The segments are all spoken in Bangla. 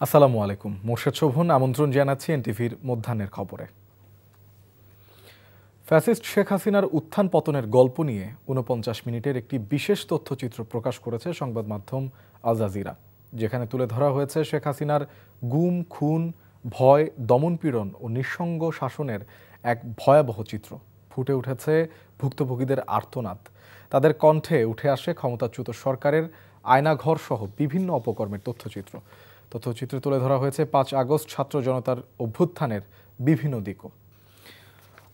আসসালামু আলাইকুম। মোর্শেদ শোভন আমন্ত্রণ জানাচ্ছি এনটিভির মধ্যাহ্নের খবরে। ফ্যাসিস্ট শেখ হাসিনার উত্থান পতনের গল্প নিয়ে ৪৯ মিনিটের একটি বিশেষ তথ্যচিত্র প্রকাশ করেছে সংবাদ মাধ্যম আল জাজিরা, যেখানে তুলে ধরা হয়েছে শেখ হাসিনার গুম, খুন, ভয়, দমনপীড়ন ও নিঃসঙ্গ শাসনের এক ভয়াবহ চিত্র। ফুটে উঠেছে ভুক্তভোগীদের আর্তনাদ, তাদের কণ্ঠে উঠে আসে ক্ষমতাচ্যুত সরকারের আয়নাঘর সহ বিভিন্ন অপকর্মের তথ্যচিত্রে তুলে ধরা হয়েছে ৫ আগস্ট ছাত্র জনতার অভ্যুত্থানের বিভিন্ন দিকও।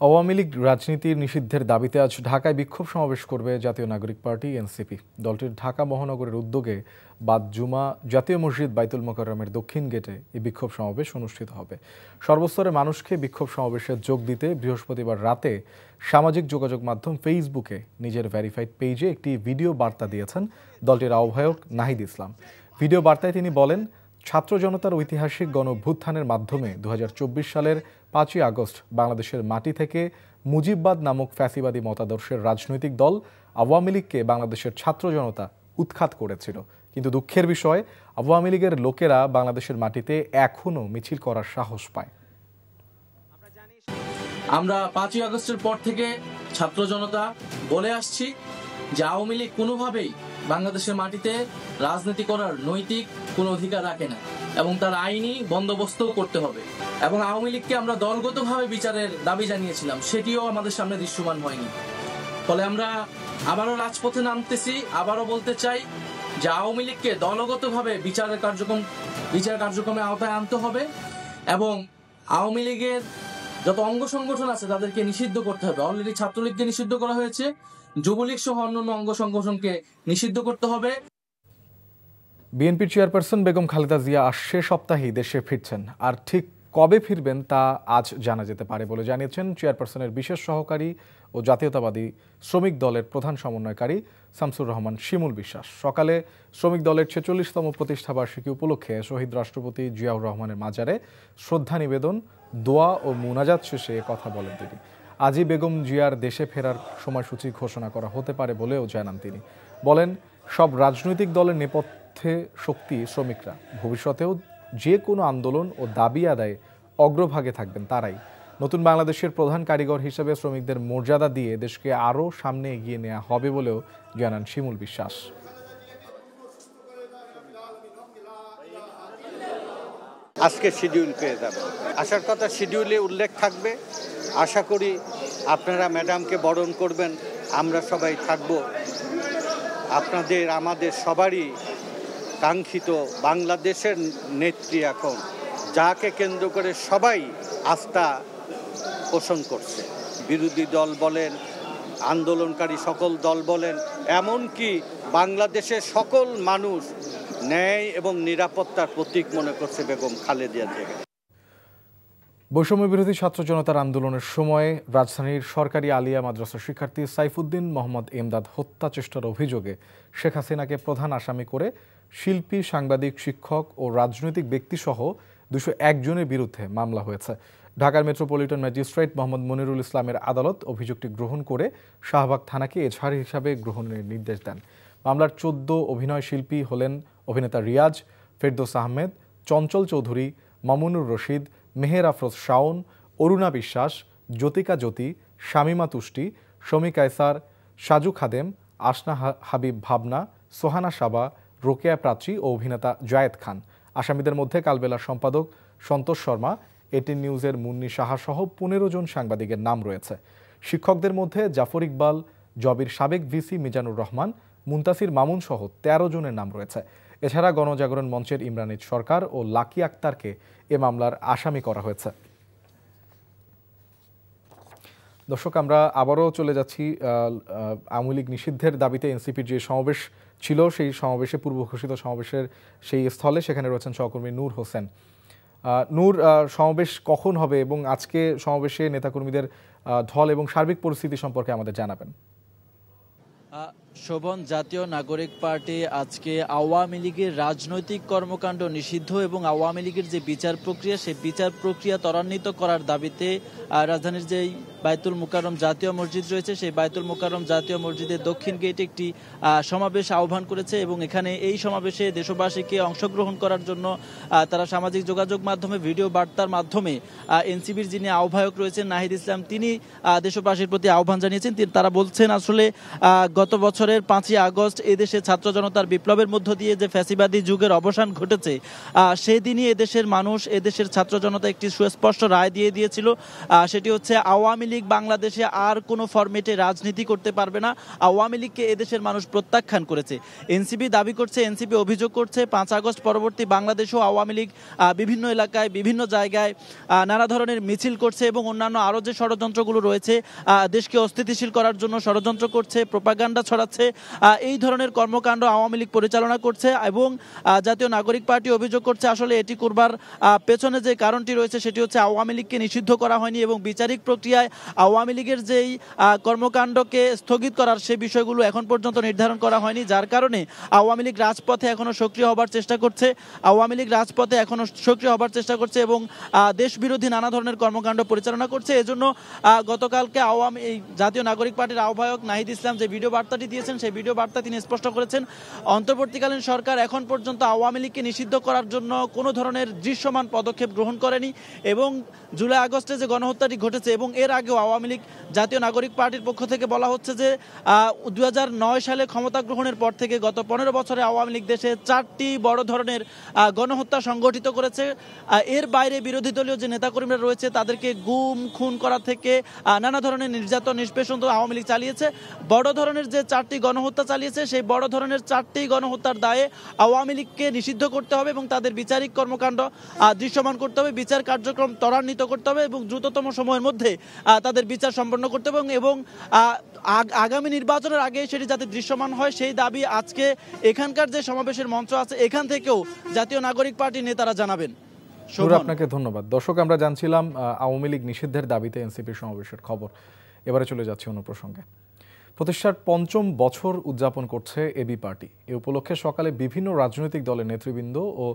আওয়ামী লীগ রাজনীতির নিষিদ্ধের দাবিতে আজ ঢাকায় বিক্ষোভ সমাবেশ করবে জাতীয় নাগরিক পার্টি এনসিপি। দলটির ঢাকা মহানগরের উদ্যোগে বাদ জুমা জাতীয় মসজিদ বাইতুল মোকাররমের দক্ষিণ গেটে এই বিক্ষোভ সমাবেশ অনুষ্ঠিত হবে। সর্বস্তরের মানুষকে বিক্ষোভ সমাবেশে যোগ দিতে বৃহস্পতিবার রাতে সামাজিক যোগাযোগ মাধ্যম ফেসবুকে নিজের ভেরিফাইড পেজে একটি ভিডিও বার্তা দিয়েছেন দলটির আহ্বায়ক নাহিদ ইসলাম। ভিডিও বার্তায় তিনি বলেন, ছাত্র জনতার ঐতিহাসিক গণঅভ্যুত্থানের মাধ্যমে ২০২৪ সালের ৫ই আগস্ট বাংলাদেশের মাটি থেকে মুজিববাদ নামক ফ্যাসিবাদী মতাদর্শের রাজনৈতিক দল আওয়ামী লীগকে বাংলাদেশের ছাত্র জনতা উৎখাত করেছিল। কিন্তু দুঃখের বিষয়, আওয়ামী লীগের লোকেরা বাংলাদেশের মাটিতে এখনও মিছিল করার সাহস পায়। আমরা ৫ই আগস্টের পর থেকে ছাত্র জনতা বলে আসছি যে আওয়ামী লীগ কোনোভাবেই বাংলাদেশের মাটিতে রাজনীতি করার নৈতিক কোনো অধিকার রাখে না এবং তার আইনি বন্দোবস্তও করতে হবে। এবং আওয়ামী লীগকে আমরা দলগতভাবে বিচারের দাবি জানিয়েছিলাম, সেটিও আমাদের সামনে দৃশ্যমান হয়নি। ফলে আমরা আবারও রাজপথে নামতেছি, আবারও বলতে চাই যে আওয়ামী লীগকে দলগতভাবে বিচার কার্যক্রমে আওতায় আনতে হবে এবং আওয়ামী লীগের যত অঙ্গ সংগঠন আছে তাদেরকে নিষিদ্ধ করতে হবে। অলরেডি ছাত্রলীগকে নিষিদ্ধ করা হয়েছে, যুবলীগ সহ অন্যান্য অঙ্গ সংগঠনকে নিষিদ্ধ করতে হবে। বিএনপির চেয়ারপারসন বেগম খালেদা জিয়া আসছে সপ্তাহেই দেশে ফিরছেন, আর ঠিক কবে ফিরবেন তা আজ জানা যেতে পারে বলে জানিয়েছেন চেয়ারপারসনের বিশেষ সহকারী ও জাতীয়তাবাদী শ্রমিক দলের প্রধান সমন্বয়কারী শামসুর রহমান শিমুল বিশ্বাস। সকালে শ্রমিক দলের ৪৬তম প্রতিষ্ঠাবার্ষিকী উপলক্ষে শহীদ রাষ্ট্রপতি জিয়াউর রহমানের মাজারে শ্রদ্ধা নিবেদন, দোয়া ও মুনাজাত শেষে কথা বলেন তিনি। আজই বেগম জিয়ার দেশে ফেরার সময়সূচি ঘোষণা করা হতে পারে বলেও জানান তিনি। বলেন, সব রাজনৈতিক দলের নেপথ্যে শক্তি শ্রমিকরা, ভবিষ্যতেও যে কোনো আন্দোলন ও দাবি আদায়ে অগ্রভাগে থাকবেন তারাই। নতুন বাংলাদেশের প্রধান কারিগর হিসেবে শ্রমিকদের মর্যাদা দিয়ে দেশকে আরও সামনে এগিয়ে নেওয়া হবে বলেও জানান শিমুল বিশ্বাস। আজকে শিডিউল পেয়ে যাবে, আসার কথা শিডিউলে উল্লেখ থাকবে। আশা করি আপনারা ম্যাডামকে বরণ করবেন, আমরা সবাই থাকব। আপনাদের আমাদের সবারই কাঙ্ক্ষিত বাংলাদেশের নেত্রী এখন, যাকে কেন্দ্র করে সবাই আস্থা পোষণ করছে। বিরোধী দল বলেন, আন্দোলনকারী সকল দল বলেন, এমনকি বাংলাদেশের সকল মানুষ ন্যায় এবং নিরাপত্তার প্রতীক মনে করছে বেগম খালেদা জিয়াকে। বৈষম্য বিরোধী ছাত্র জনতার আন্দোলনের সময় রাজধানীর সরকারি আলিয়া মাদ্রাসার শিক্ষার্থী সাইফুদ্দিন মোহাম্মদ এমদাদ হত্যা চেষ্টার অভিযোগে শেখ হাসিনাকে প্রধান আসামি করে শিল্পী, সাংবাদিক, শিক্ষক ও রাজনৈতিক ব্যক্তিসহ ২০১ জনের বিরুদ্ধে মামলা হয়েছে। ঢাকার মেট্রোপলিটন ম্যাজিস্ট্রেট মোহাম্মদ মনিরুল ইসলামের আদালত অভিযোগটি গ্রহণ করে শাহবাগ থানাকে এজাহার হিসাবে গ্রহণের নির্দেশ দেন। মামলার ১৪ অভিনয় শিল্পী হলেন অভিনেতা রিয়াজ, ফেরদৌস আহমেদ, চঞ্চল চৌধুরী, মামুনুর রশিদ, মেহের আফরোজ শাওন, অরুণা বিশ্বাস, জ্যোতিকা জ্যোতি, শামিমা তুষ্টি, শমী কায়সার, সাজু খাদেম, আসনা হাবিব ভাবনা, সোহানা সাবা, রোকেয়া প্রাচী ও অভিনেতা জায়েদ খান। আসামিদের মধ্যে কালবেলার সম্পাদক সন্তোষ শর্মা, এটিন নিউজের মুন্নি সাহা সহ ১৫ জন সাংবাদিকের নাম রয়েছে। শিক্ষকদের মধ্যে জাফর ইকবাল, জবির সাবেক ভিসি মিজানুর রহমান, মুনতাসির মামুন সহ ১৩ জনের নাম রয়েছে। এছাড়া গণজাগরণ মঞ্চের ইমরানিজ সরকার ও লাকি আক্তারকে এ মামলার আসামি করা হয়েছে। দর্শক, আমরা আবারও চলে যাচ্ছি আওয়ামী লীগ নিষিদ্ধের দাবিতে এনসিপির যে সমাবেশ ছিল সেই সমাবেশে, পূর্ব ঘোষিত সমাবেশের সেই স্থলে, সেখানে রয়েছেন সহকর্মী নূর হোসেন। নূর, সমাবেশ কখন হবে এবং আজকে সমাবেশে নেতাকর্মীদের ঢল এবং সার্বিক পরিস্থিতি সম্পর্কে আমাদের জানাবেন। শোভন, জাতীয় নাগরিক পার্টি আজকে আওয়ামী লীগের রাজনৈতিক কর্মকাণ্ড নিষিদ্ধ এবং আওয়ামী লীগের যে বিচার প্রক্রিয়া, সেই বিচার প্রক্রিয়া ত্বরান্বিত করার দাবিতে রাজধানীর যেই বায়তুল মুকাররম জাতীয় মসজিদ রয়েছে, সেই বায়তুল মুকাররম জাতীয় মসজিদের দক্ষিণ গেটে একটি সমাবেশ আহ্বান করেছে এবং এখানে এই সমাবেশে দেশবাসীকে অংশগ্রহণ করার জন্য তারা সামাজিক যোগাযোগ মাধ্যমে ভিডিও বার্তার মাধ্যমে এনসিপির যিনি আহ্বায়ক রয়েছেন নাহিদ ইসলাম, তিনি দেশবাসীর প্রতি আহ্বান জানিয়েছেন। তারা বলছেন আসলে গত বছরের 5ই আগস্ট এদেশে ছাত্র জনতার বিপ্লবের মধ্য দিয়ে যে ফ্যাসিবাদী যুগের অবসান ঘটেছে, সেদিনই এদেশের মানুষ, এদেশের ছাত্র জনতা একটি সুস্পষ্ট রায় দিয়ে দিয়েছিল, সেটি হচ্ছে আওয়ামী লীগ বাংলাদেশে আর কোনো ফরম্যাটে রাজনীতি করতে পারবে না। আওয়ামী লীগকে এদেশের মানুষ প্রত্যাখ্যান করেছে। এনসিপি দাবি করছে, এনসিপি অভিযোগ করছে 5 আগস্ট পরবর্তী বাংলাদেশেও আওয়ামী লীগ বিভিন্ন এলাকায় বিভিন্ন জায়গায় নানা ধরনের মিছিল করছে এবং অন্যান্য আরও যে ষড়যন্ত্রগুলো রয়েছে, দেশকে অস্থিতিশীল করার জন্য ষড়যন্ত্র করছে, প্রোপাগান্ডা ছড়াচ্ছে, এই ধরনের কর্মকাণ্ড আওয়ামী লীগ পরিচালনা করছে। এবং জাতীয় নাগরিক পার্টি অভিযোগ করছে আসলে এটি করবার পেছনে যে কারণটি রয়েছে সেটি হচ্ছে আওয়ামী লীগকে নিষিদ্ধ করা হয়নি এবং বিচারিক প্রক্রিয়ায় আওয়ামী লীগের যেই কর্মকাণ্ডকে স্থগিত করার সে বিষয়গুলো এখন পর্যন্ত নির্ধারণ করা হয়নি, যার কারণে আওয়ামী লীগ রাজপথে এখনো সক্রিয় হবার চেষ্টা করছে। আওয়ামী লীগ রাজপথে এখনো সক্রিয় হবার চেষ্টা করছে এবং দেশ বিরোধী নানা ধরনের কর্মকাণ্ড পরিচালনা করছে। এজন্য গতকালকে এই জাতীয় নাগরিক পার্টির আহ্বায়ক নাহিদ ইসলাম যে ভিডিও বার্তাটি দিয়েছেন, সেই ভিডিও বার্তা তিনি স্পষ্ট করেছেন অন্তর্বর্তীকালীন সরকার এখন পর্যন্ত আওয়ামী লীগকে নিষিদ্ধ করার জন্য কোনো ধরনের দৃশ্যমান পদক্ষেপ গ্রহণ করেনি এবং জুলাই আগস্টে যে গণহত্যাটি ঘটেছে এবং এর আগেও আওয়ামী লীগ জাতীয় নাগরিক পার্টির পক্ষ থেকে বলা হচ্ছে যে 2009 সালে ক্ষমতা গ্রহণের পর থেকে গত 15 বছরে আওয়ামী লীগ দেশে 4টি বড় ধরনের গণহত্যা সংগঠিত করেছে। এর বাইরে বিরোধী দলীয় যে নেতাকর্মীরা রয়েছে তাদেরকে গুম খুন করা থেকে নানা ধরনের নির্যাতন নিষ্পেষণ তো আওয়ামী লীগ চালিয়েছে। বড় ধরনের যে 4টি গণহত্যা চালিয়েছে সেই বড় ধরনের 4টি গণহত্যার দায়ে আওয়ামী লীগকে নিষিদ্ধ করতে হবে এবং তাদের বিচারিক কর্মকাণ্ড দৃশ্যমান করতে হবে, বিচার কার্যক্রম ত্বরান্বিত করতে হবে এবং দ্রুততম সময়ের মধ্যে তাদের বিচার সম্পন্ন করতে হবে এবং আগামী নির্বাচনের আগে সেটি যাতে দৃশ্যমান হয় সেই দাবি আজকে এখানকার যে সমাবেশের মঞ্চ আছে এখান থেকেও জাতীয় নাগরিক পার্টির নেতারা জানাবেন। আপনাকে ধন্যবাদ। দর্শক, আমরা জানছিলাম আওয়ামী লীগ নিষিদ্ধের দাবিতে এনসিপির সমাবেশের খবর। এবারে চলে যাচ্ছে অন্য প্রসঙ্গে। প্রতিষ্ঠার 5ম বছর উদযাপন করছে এবি পার্টি। এ উপলক্ষে সকালে বিভিন্ন রাজনৈতিক দলের নেতৃবৃন্দ ও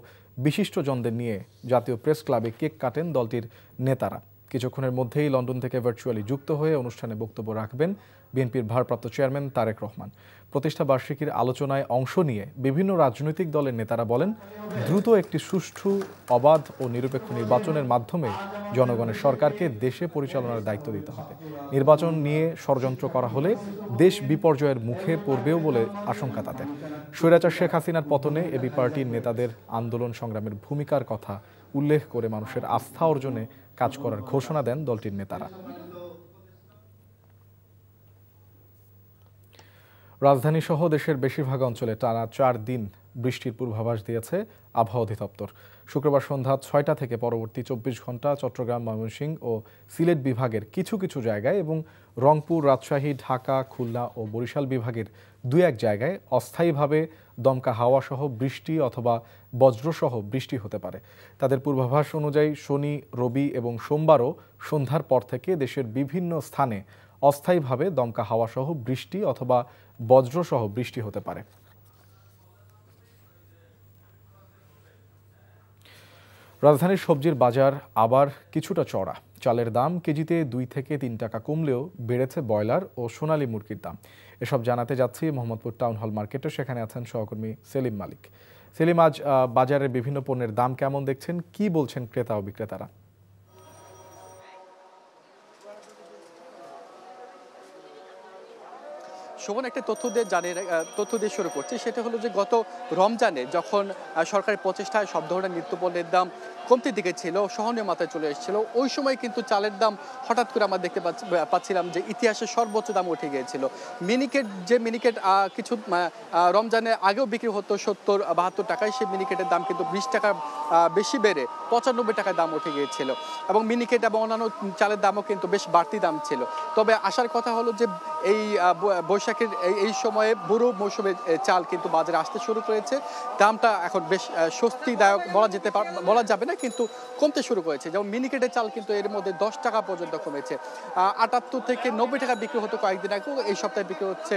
বিশিষ্টজনদের নিয়ে জাতীয় প্রেস ক্লাবে কেক কাটেন দলটির নেতারা। কিছুক্ষণের মধ্যেই লন্ডন থেকে ভার্চুয়ালি যুক্ত হয়ে অনুষ্ঠানে বক্তব্য রাখবেন বিএনপির ভারপ্রাপ্ত চেয়ারম্যান তারেক রহমান। প্রতিষ্ঠা বার্ষিকীর আলোচনায় অংশ নিয়ে বিভিন্ন রাজনৈতিক দলের নেতারা বলেন, দ্রুত একটি সুষ্ঠু, অবাধ ও নিরপেক্ষ নির্বাচনের মাধ্যমে জনগণের সরকারকে দেশে পরিচালনার দায়িত্ব দিতে হবে। নির্বাচন নিয়ে ষড়যন্ত্র করা হলে দেশ বিপর্যয়ের মুখে পড়বেও বলে আশঙ্কা তাদের। স্বৈরাচার শেখ হাসিনার পতনে এবি পার্টির নেতাদের আন্দোলন সংগ্রামের ভূমিকার কথা উল্লেখ করে মানুষের আস্থা অর্জনে কাজ করার ঘোষণা দেন দলটির নেতারা। রাজধানী সহ দেশের বেশিরভাগ অঞ্চলে টানা 4 দিন বৃষ্টির পূর্বাভাস দিয়েছে আবহাওয়া অধিদপ্তর। শুক্রবার সন্ধ্যা 6টা থেকে পরবর্তী 24 ঘন্টা চট্টগ্রাম, ময়মনসিংহ ও সিলেট বিভাগের কিছু কিছু জায়গায় এবং রংপুর, রাজশাহী, ঢাকা, খুলনা ও বরিশাল বিভাগের 2-1 জায়গায় অস্থায়ীভাবে দমকা হাওয়াসহ বৃষ্টি অথবা বজ্রসহ বৃষ্টি হতে পারে। তাদের পূর্বাভাস অনুযায়ী শনি, রবি এবং সোমবারও সন্ধ্যার পর থেকে দেশের বিভিন্ন স্থানে অস্থায়ীভাবে দমকা হাওয়াসহ বৃষ্টি অথবা বজ্রসহ বৃষ্টি হতে পারে। রাজধানীর সবজির বাজার আবার কিছুটা চড়া। চালের দাম কেজিতে 2 থেকে 3 টাকা কমলেও বেড়েছে ব্রয়লার ও সোনালী মুরগির দাম। এসব জানাতে যাচ্ছি মোহাম্মদপুর টাউন হল মার্কেটে। সেখানে আছেন সহকর্মী সেলিম মালিক। সেলিম, আজ বাজারের বিভিন্ন পণ্যের দাম কেমন দেখছেন, কি বলছেন ক্রেতা ও বিক্রেতারা? শোভন, একটা তথ্য দিয়ে শুরু করছি। সেটা হলো যে গত রমজানে যখন সরকারি প্রচেষ্টায় সব ধরনের নিত্যপণ্যের দাম কমতির দিকে ছিল, সহনীয় মাত্রায় চলে এসেছিল, ওই সময় কিন্তু চালের দাম হঠাৎ করে আমরা দেখতে পাচ্ছিলাম যে ইতিহাসের সর্বোচ্চ দাম উঠে গিয়েছিল। মিনিকেট কিছু রমজানে আগেও বিক্রি হতো 70-72 টাকায়, সেই মিনিকেটের দাম কিন্তু 20 টাকা বেশি বেড়ে 95 টাকায় দাম উঠে গিয়েছিল এবং মিনিকেট এবং অন্যান্য চালের দামও কিন্তু বেশ বাড়তি দাম ছিল। তবে আসার কথা হলো যে এই বৈশাখী দেখেন এই সময়ে বুড়ো মৌসুমে চাল কিন্তু বাজারে আসতে শুরু করেছে। দামটা এখন বেশ স্বস্তিদায়ক বলা যাবে না, কিন্তু কমতে শুরু করেছে। যেমন মিনিকেটের চাল কিন্তু এর মধ্যে 10 টাকা পর্যন্ত কমেছে। 78 থেকে 90 টাকা বিক্রি হতো কয়েকদিন আগে, এই সপ্তাহে বিক্রি হচ্ছে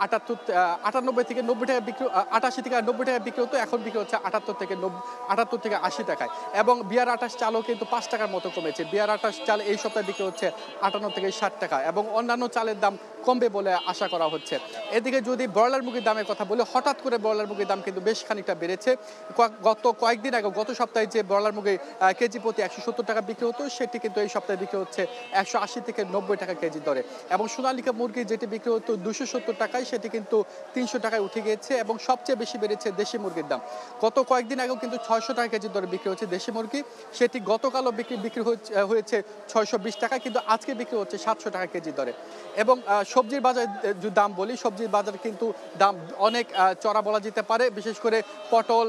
98 থেকে 90 টাকা বিক্রি, 88 থেকে 90 টাকা বিক্রি হতো, এখন বিক্রি হচ্ছে 78 থেকে 80 টাকায়। এবং বিয়ার 28 চালও কিন্তু 5 টাকার মতো কমেছে। বিয়ার 28 চাল এই সপ্তাহে বিক্রি হচ্ছে 58 থেকে 60 টাকা, এবং অন্যান্য চালের দাম কমবে বলে আশা করা হচ্ছে। এদিকে যদি ব্রয়লার মুরগির দামের কথা বলি, হঠাৎ করে ব্রয়লার মুরগির দাম কিন্তু বেশ খানিকটা বেড়েছে। গত কয়েকদিন আগে, গত সপ্তাহে যে ব্রয়লার মুরগি কেজি প্রতি 170 টাকা বিক্রি হতো, সেটি কিন্তু এই সপ্তাহে বিক্রি হচ্ছে 180 থেকে 90 টাকা কেজি দরে। এবং সোনালিকা মুরগি যেটি বিক্রি হতো 270 টাকায়, সেটি কিন্তু 300 টাকায় উঠে গিয়েছে। এবং সবচেয়ে বেশি বেড়েছে দেশি মুরগির দাম। গত কয়েকদিন আগেও কিন্তু 600 টাকা কেজি দরে বিক্রি হচ্ছে দেশি মুরগি, সেটি গতকালও বিক্রি হয়েছে 620 টাকা, কিন্তু আজকে বিক্রি হচ্ছে 700 টাকা কেজি দরে। এবং সবজির বাজার যদি দাম বলি, সবজির বাজার কিন্তু দাম অনেক চড়া বলা যেতে পারে। বিশেষ করে পটল,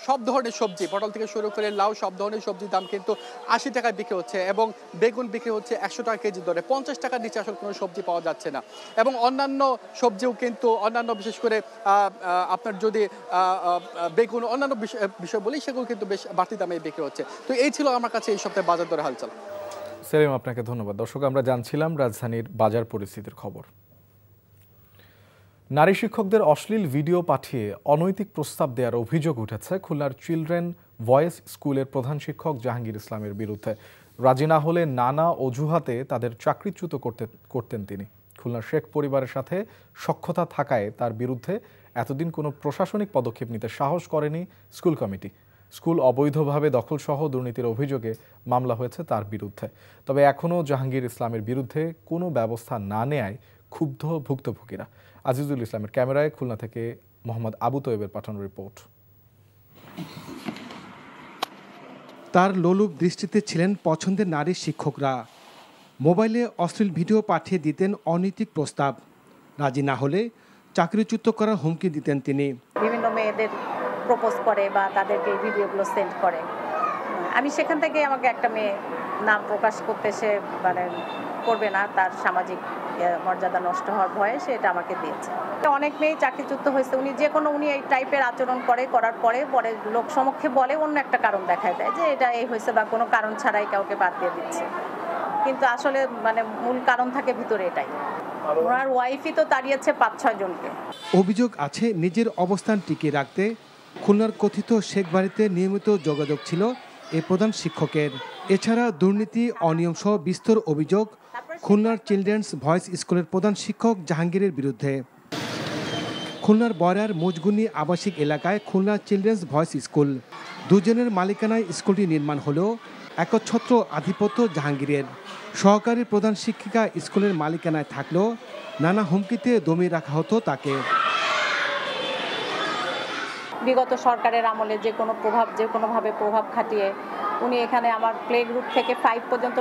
সব ধরনের সবজি, পটল থেকে শুরু করে লাউ, সব ধরনের সবজির দাম কিন্তু 80 টাকায় বিক্রি হচ্ছে, এবং বেগুন বিক্রি হচ্ছে 100 টাকা কেজি দরে। 50 টাকার নিচে আসলে কোনো সবজি পাওয়া যাচ্ছে না। এবং অন্যান্য সবজিও কিন্তু, অন্যান্য বিশেষ করে আপনার যদি বেগুন, অন্যান্য বিষয় বলি, সেগুলো কিন্তু বেশ বাড়তি দামে বিক্রি হচ্ছে। তো এই ছিল আমার কাছে এই সপ্তাহে বাজার দরে হালচাল। সেলিম, আপনাকে ধন্যবাদ। দর্শক, আমরা জানছিলাম রাজধানীর বাজার পরিস্থিতির খবর। নারী শিক্ষকদের অশ্লীল ভিডিও পাঠিয়ে অনৈতিক প্রস্তাব দেওয়ার অভিযোগ উঠেছে খুলনার চিলড্রেন ভয়েস স্কুলের প্রধান শিক্ষক জাহাঙ্গীর ইসলামের বিরুদ্ধে। রাজি না হলে নানা অজুহাতে তাদের চাকরিচ্যুত করতেন তিনি। খুলনার শেখ পরিবারের সাথে সখ্যতা থাকায় তার বিরুদ্ধে এতদিন কোনো প্রশাসনিক পদক্ষেপ নিতে সাহস করেনি স্কুল কমিটি। স্কুল অবৈধভাবে দখলসহ দুর্নীতির অভিযোগে মামলা হয়েছে তার বিরুদ্ধে। তবে এখনও জাহাঙ্গীর ইসলামের বিরুদ্ধে কোনো ব্যবস্থা না নেয়ায় ক্ষুব্ধ ভুক্তভোগীরা। আজিজুল ইসলামের ক্যামেরায় খুলনা থেকে মোহাম্মদ আবু তৈবের পাঠানো রিপোর্ট। তার লোলুপ দৃষ্টিতে ছিলেন পছন্দের নারী শিক্ষকরা। মোবাইলে অশ্লীল ভিডিও পাঠিয়ে দিতেন অনৈতিক প্রস্তাব। রাজি না হলে চাকরিচ্যুত করার হুমকি দিতেন তিনি। বিভিন্ন মেয়েদের প্রপোজ করে বা তাদেরকে ভিডিওগুলো সেন্ড করে। আমি সেখান থেকে, আমাকে একটা মেয়ে নাম প্রকাশ করতে সে মানে করবে না, তার সামাজিক মর্যাদা নষ্ট হওয়ার ভয়ে সে এটা আমাকে দিয়েছে। অনেক মেয়ে চাকরিচ্যুত হয়েছে। উনি এই টাইপের আচরণ করার পরে লোক সমক্ষে বলে অন্য একটা কারণ দেখায় দেয় যে এটা এই হয়েছে, বা কোনো কারণ ছাড়াই কাউকে বাদ দিয়ে দিচ্ছে, কিন্তু আসলে মানে মূল কারণ থাকে ভিতরে এটাই। ওনার ওয়াইফই তো তাড়িয়েছে 5-6 জনকে। অভিযোগ আছে নিজের অবস্থান টিকিয়ে রাখতে খুলনার কথিত শেখ বাড়িতে নিয়মিত যোগাযোগ ছিল এ প্রধান শিক্ষকের। এছাড়া দুর্নীতি, অনিয়ম সহ বিস্তর অভিযোগ খুলনার চিলড্রেন্স ভয়েস স্কুলের প্রধান শিক্ষক জাহাঙ্গীরের বিরুদ্ধে। খুলনার বয়রার মুজগুনি আবাসিক এলাকায় খুলনা চিলড্রেন্স ভয়েস স্কুল, দুজনের মালিকানায় স্কুলটি নির্মাণ হলেও একচ্ছত্র আধিপত্য জাহাঙ্গীরের। সহকারী প্রধান শিক্ষিকা স্কুলের মালিকানায় থাকলেও নানা হুমকিতে দমিয়ে রাখা হতো তাকে। বিগত সরকারের আমলে যে কোনোভাবে প্রভাব খাটিয়ে উনি এখানে, আমার প্লে গ্রুপ থেকে 5 পর্যন্ত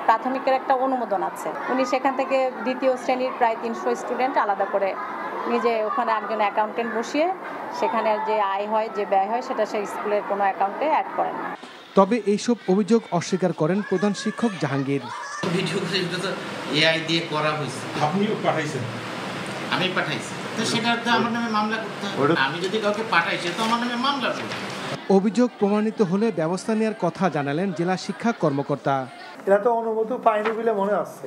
প্রাথমিকের একটা অনুমোদন আছে, উনি সেখান থেকে 2য় শ্রেণীর প্রায় 300 স্টুডেন্ট আলাদা করে নিজে ওখানে একজন অ্যাকাউন্টেন্ট বসিয়ে সেখানে যে আয় হয়, যে ব্যয় হয়, সেটা সেই স্কুলের কোনো অ্যাকাউন্টে অ্যাড করেন না। তবে এইসব অভিযোগ অস্বীকার করেন প্রধান শিক্ষক জাহাঙ্গীর। ভিডিও এআই দিয়ে করা হয়েছে। আপনিও পাঠাইছেন? আমি পাঠাইছি, তো সেটাতে আমার নামে মামলা করতে হবে। আমি যদি কাউকে পাঠাইছি তো আমার নামে মামলা করতে হবে। অভিযোগ প্রমাণিত হলে ব্যবস্থা নেওয়ার কথা জানালেন জেলা শিক্ষা কর্মকর্তা। এরা তো অনুমতি পায়নি বলে মনে হচ্ছে।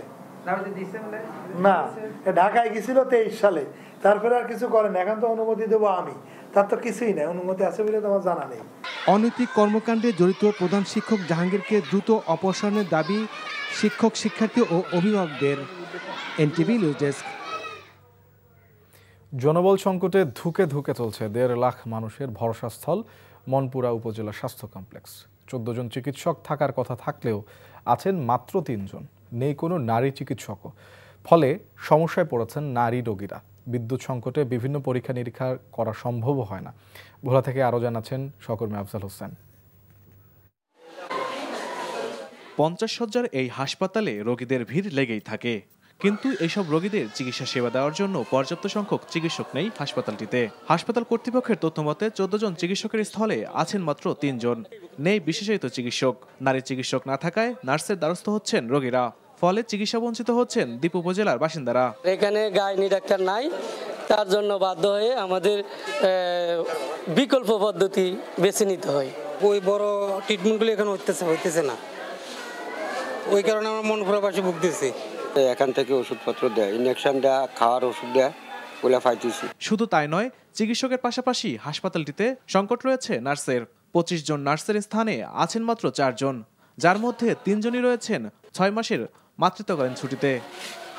না, ঢাকায় গেছিল 23 সালে, তারপরে আর কিছু করেন। এখন তো অনুমতি দেবো আমি, তার তো কিছুই নেই। অনুমতি আছে বলে তোমার জানা নেই। অনৈতিক কর্মকাণ্ডে জড়িত প্রধান শিক্ষক জাহাঙ্গীরকে দ্রুত অপসারণের দাবি শিক্ষক, শিক্ষার্থী ও অভিভাবকদের। NTV news desk. জনবল সংকটে ধুকে ধুকে চলছে 1.5 লাখ মানুষের ভরসাস্থল মনপুরা উপজেলা স্বাস্থ্য কমপ্লেক্স। 14 জন চিকিৎসক থাকার কথা থাকলেও আছেন মাত্র 3 জন। নেই কোনো নারী চিকিৎসকও। ফলে সমস্যায় পড়েছেন নারী রোগীরা। বিদ্যুৎ সংকটে বিভিন্ন পরীক্ষা নিরীক্ষা করা সম্ভব হয় না। ভোলা থেকে আরও জানাচ্ছেন সহকর্মী আফজাল হোসেন। 50 শয্যার এই হাসপাতালে রোগীদের ভিড় লেগেই থাকে, কিন্তু এইসব রোগীদের চিকিৎসা সেবা দেওয়ার জন্য পর্যাপ্ত সংখ্যক চিকিৎসক নেই হাসপাতালটিতে। হাসপাতাল কর্তৃপক্ষের তথ্যমতে 14 জন চিকিৎসকের স্থলে আছেন মাত্র 3 জন। নেই বিশেষায়িত চিকিৎসক। নারী চিকিৎসক না থাকায় নার্সের দ্বারস্থ হচ্ছেন রোগীরা। ফলে চিকিৎসা বঞ্চিত হচ্ছেন দ্বীপ উপজেলার বাসিন্দারা। এখানে গাইনি ডাক্তার নাই, তার জন্য বাধ্য হয়ে আমাদের বিকল্প পদ্ধতি বেছে নিতে হয়। ওই বড় ট্রিটমেন্টগুলো এখানে হইতেছে না, ওই কারণে আমরা মনপুরা পাশে ভুগতেছি। এখান থেকে ওষুধপত্র দেয়, ইনজেকশন দেয়, খাওয়ার ওষুধ দেয়, ওগুলা পাইতেছি। শুধু তাই নয়, চিকিৎসকের পাশাপাশি হাসপাতালটিতে সংকট রয়েছে নার্সের। 25 জন নার্সের স্থানে আছেন মাত্র 4 জন, যার মধ্যে 3 জনই রয়েছেন 6 মাসের মাতৃত্বকালীন ছুটিতে।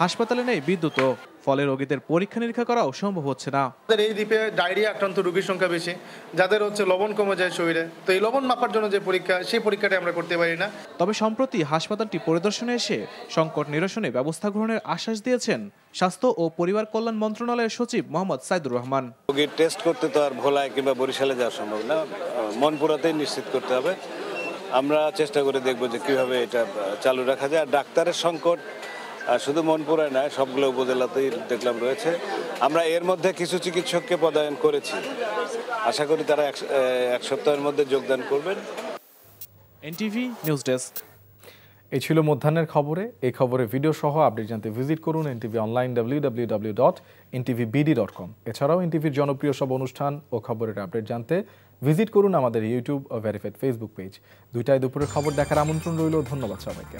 হাসপাতালে নেই বিদ্যুৎও, ফলে রোগীদের পরীক্ষা নিরীক্ষা করাও সম্ভব হচ্ছে না। এই দ্বীপে ডায়রিয়া আক্রান্ত রোগীর সংখ্যা বেশি, যাদের লবণ কমে যায় শরীরে, তো এই লবণ মাপার জন্য যে পরীক্ষা, সেই পরীক্ষাটা আমরা করতে পারি না। তবে সম্প্রতি হাসপাতালটি পরিদর্শনে এসে সংকট নিরসনে ব্যবস্থা গ্রহণের আশ্বাস দিয়েছেন স্বাস্থ্য ও পরিবার কল্যাণ মন্ত্রণালয়ের সচিব মোহাম্মদ সাইদুর রহমান। রোগীর টেস্ট করতে তো আর ভোলায় কিংবা বরিশালে যাওয়া সম্ভব না, মনপুরাতেই নিশ্চিত করতে হবে। আমরা চেষ্টা করে দেখব যে কিভাবে এটা চালু রাখা যায়। আর ডাক্তারের সংকট শুধু মনপুরায় নয়, সবগুলো উপজেলাতেই দেখলাম রয়েছে। আমরা এর মধ্যে কিছু চিকিৎসককে পদায়ন করেছি, আশা করি তারা এক সপ্তাহের মধ্যে যোগদান করবেন। NTV news desk. এই ছিল মধ্যাহ্নের খবরে। এই খবরে ভিডিও সহ আপডেট জানতে ভিজিট করুন এনটিভি অনলাইন www.ntvbd.com। এছাড়াও এনটিভির জনপ্রিয় সব অনুষ্ঠান ও খবরের আপডেট জানতে ভিজিট করুন আমাদের ইউটিউব ও ভেরিফাইড ফেসবুক পেজ। 2টায় দুপুরের খবর দেখার আমন্ত্রণ রইল। ধন্যবাদ সবাইকে।